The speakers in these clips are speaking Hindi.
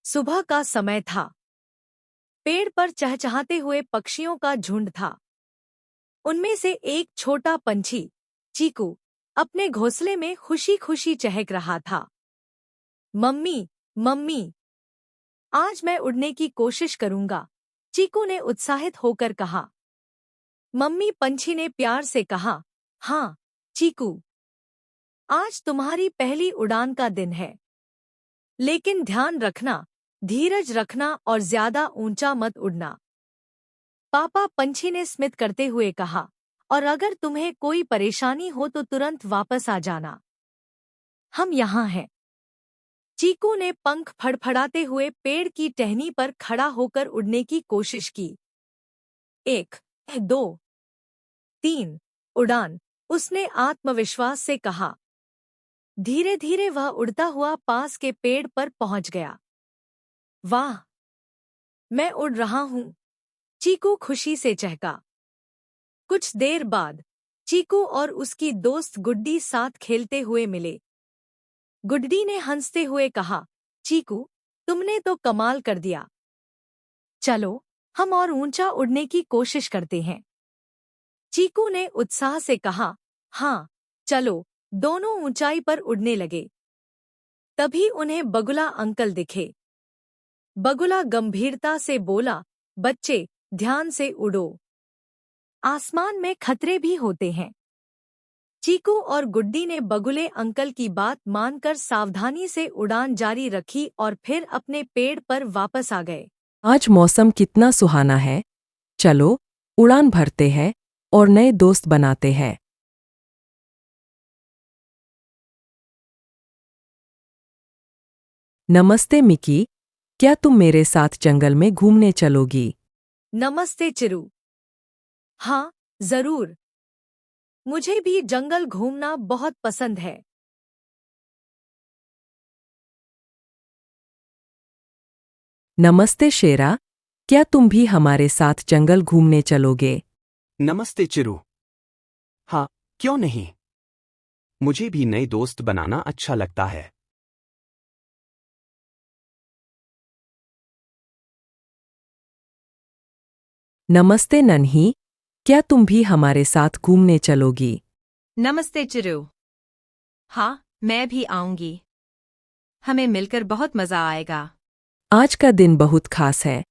सुबह का समय था। पेड़ पर चहचहाते हुए पक्षियों का झुंड था। उनमें से एक छोटा पंछी, चीकू, अपने घोंसले में खुशी खुशी चहक रहा था। मम्मी, मम्मी, आज मैं उड़ने की कोशिश करूंगा, चीकू ने उत्साहित होकर कहा। मम्मी पंछी ने प्यार से कहा, हाँ, चीकू, आज तुम्हारी पहली उड़ान का दिन है। लेकिन ध्यान रखना, धीरज रखना और ज्यादा ऊंचा मत उड़ना। पापा पंछी ने स्मित करते हुए कहा, और अगर तुम्हें कोई परेशानी हो तो तुरंत वापस आ जाना। हम यहाँ हैं। चीकू ने पंख फड़फड़ाते हुए पेड़ की टहनी पर खड़ा होकर उड़ने की कोशिश की। 1, 2, 3, उड़ान, उसने आत्मविश्वास से कहा। धीरे धीरे वह उड़ता हुआ पास के पेड़ पर पहुंच गया। वाह, मैं उड़ रहा हूँ, चीकू खुशी से चहका। कुछ देर बाद चीकू और उसकी दोस्त गुड्डी साथ खेलते हुए मिले। गुड्डी ने हंसते हुए कहा, चीकू, तुमने तो कमाल कर दिया। चलो, हम और ऊंचा उड़ने की कोशिश करते हैं। चीकू ने उत्साह से कहा, हाँ, चलो। दोनों ऊंचाई पर उड़ने लगे। तभी उन्हें बगुला अंकल दिखे। बगुला गंभीरता से बोला, बच्चे, ध्यान से उड़ो। आसमान में खतरे भी होते हैं। चीकू और गुड्डी ने बगुले अंकल की बात मानकर सावधानी से उड़ान जारी रखी और फिर अपने पेड़ पर वापस आ गए। आज मौसम कितना सुहाना है। चलो, उड़ान भरते हैं और नए दोस्त बनाते हैं। नमस्ते मिकी, क्या तुम मेरे साथ जंगल में घूमने चलोगी? नमस्ते चिरू। हाँ, जरूर। मुझे भी जंगल घूमना बहुत पसंद है। नमस्ते शेरा, क्या तुम भी हमारे साथ जंगल घूमने चलोगे? नमस्ते चिरू। हाँ, क्यों नहीं? मुझे भी नए दोस्त बनाना अच्छा लगता है। नमस्ते नन्ही, क्या तुम भी हमारे साथ घूमने चलोगी? नमस्ते चिरू। हाँ, मैं भी आऊंगी। हमें मिलकर बहुत मजा आएगा। आज का दिन बहुत खास है।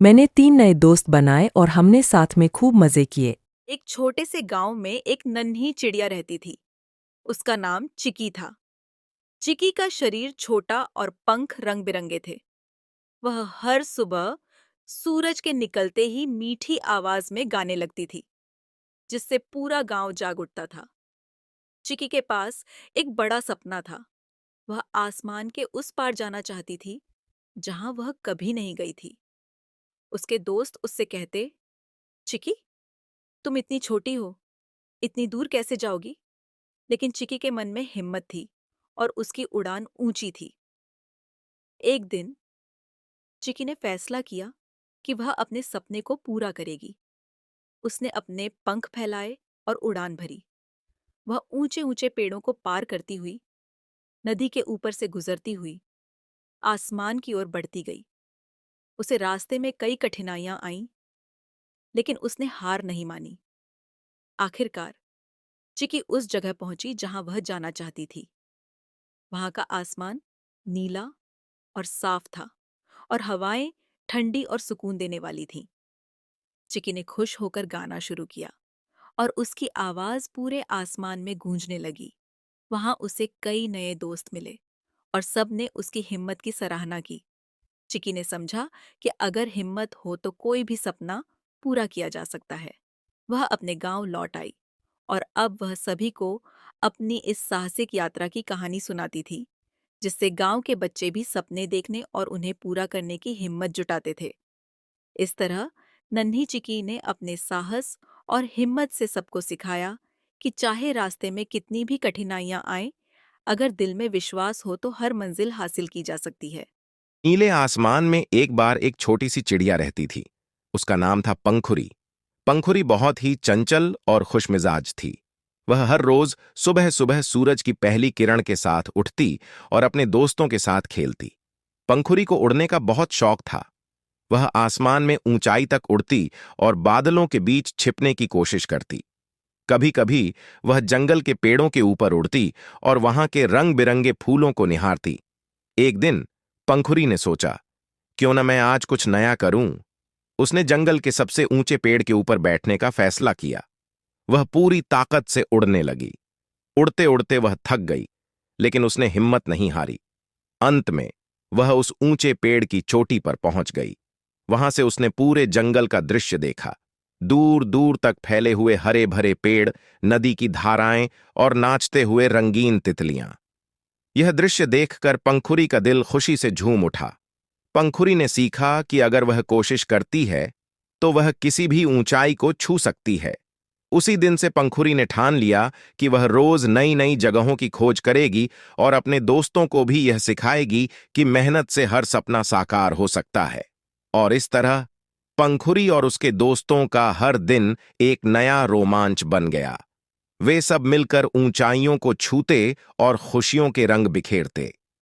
मैंने 3 नए दोस्त बनाए और हमने साथ में खूब मजे किए। एक छोटे से गांव में एक नन्ही चिड़िया रहती थी। उसका नाम चिकी था। चिकी का शरीर छोटा और पंख रंग बिरंगे थे। वह हर सुबह सूरज के निकलते ही मीठी आवाज में गाने लगती थी, जिससे पूरा गांव जाग उठता था। चिकी के पास एक बड़ा सपना था। वह आसमान के उस पार जाना चाहती थी, जहां वह कभी नहीं गई थी। उसके दोस्त उससे कहते, चिकी, तुम इतनी छोटी हो, इतनी दूर कैसे जाओगी? लेकिन चिकी के मन में हिम्मत थी और उसकी उड़ान ऊंची थी। एक दिन चिकी ने फैसला किया कि वह अपने सपने को पूरा करेगी। उसने अपने पंख फैलाए और उड़ान भरी। वह ऊंचे ऊंचे पेड़ों को पार करती हुई, नदी के ऊपर से गुजरती हुई, आसमान की ओर बढ़ती गई। उसे रास्ते में कई कठिनाइयां आईं, लेकिन उसने हार नहीं मानी। आखिरकार चिकी उस जगह पहुंची जहां वह जाना चाहती थी। वहां का आसमान नीला और साफ था और हवाएं ठंडी और सुकून देने वाली थीं। चिकी ने खुश होकर गाना शुरू किया और उसकी आवाज पूरे आसमान में गूंजने लगी। वहां उसे कई नए दोस्त मिले और सब ने उसकी हिम्मत की सराहना की। चिकी ने समझा कि अगर हिम्मत हो तो कोई भी सपना पूरा किया जा सकता है। वह अपने गांव लौट आई और अब वह सभी को अपनी इस साहसिक यात्रा की कहानी सुनाती थी, जिससे गांव के बच्चे भी सपने देखने और उन्हें पूरा करने की हिम्मत जुटाते थे। इस तरह नन्ही चिकी ने अपने साहस और हिम्मत से सबको सिखाया कि चाहे रास्ते में कितनी भी कठिनाइयां आएं, अगर दिल में विश्वास हो तो हर मंजिल हासिल की जा सकती है। नीले आसमान में एक बार एक छोटी सी चिड़िया रहती थी। उसका नाम था पंखुरी। पंखुरी बहुत ही चंचल और खुशमिजाज थी। वह हर रोज सुबह सुबह सूरज की पहली किरण के साथ उठती और अपने दोस्तों के साथ खेलती। पंखुरी को उड़ने का बहुत शौक था। वह आसमान में ऊंचाई तक उड़ती और बादलों के बीच छिपने की कोशिश करती। कभी कभी वह जंगल के पेड़ों के ऊपर उड़ती और वहां के रंग बिरंगे फूलों को निहारती। एक दिन पंखुरी ने सोचा, क्यों न मैं आज कुछ नया करूं। उसने जंगल के सबसे ऊंचे पेड़ के ऊपर बैठने का फैसला किया। वह पूरी ताकत से उड़ने लगी। उड़ते उड़ते वह थक गई, लेकिन उसने हिम्मत नहीं हारी। अंत में वह उस ऊंचे पेड़ की चोटी पर पहुंच गई। वहां से उसने पूरे जंगल का दृश्य देखा। दूर दूर तक फैले हुए हरे भरे पेड़, नदी की धाराएं और नाचते हुए रंगीन तितलियां। यह दृश्य देखकर पंखुरी का दिल खुशी से झूम उठा। पंखुरी ने सीखा कि अगर वह कोशिश करती है तो वह किसी भी ऊंचाई को छू सकती है। उसी दिन से पंखुरी ने ठान लिया कि वह रोज नई नई जगहों की खोज करेगी और अपने दोस्तों को भी यह सिखाएगी कि मेहनत से हर सपना साकार हो सकता है। और इस तरह पंखुरी और उसके दोस्तों का हर दिन एक नया रोमांच बन गया। वे सब मिलकर ऊंचाइयों को छूते और खुशियों के रंग बिखेरते।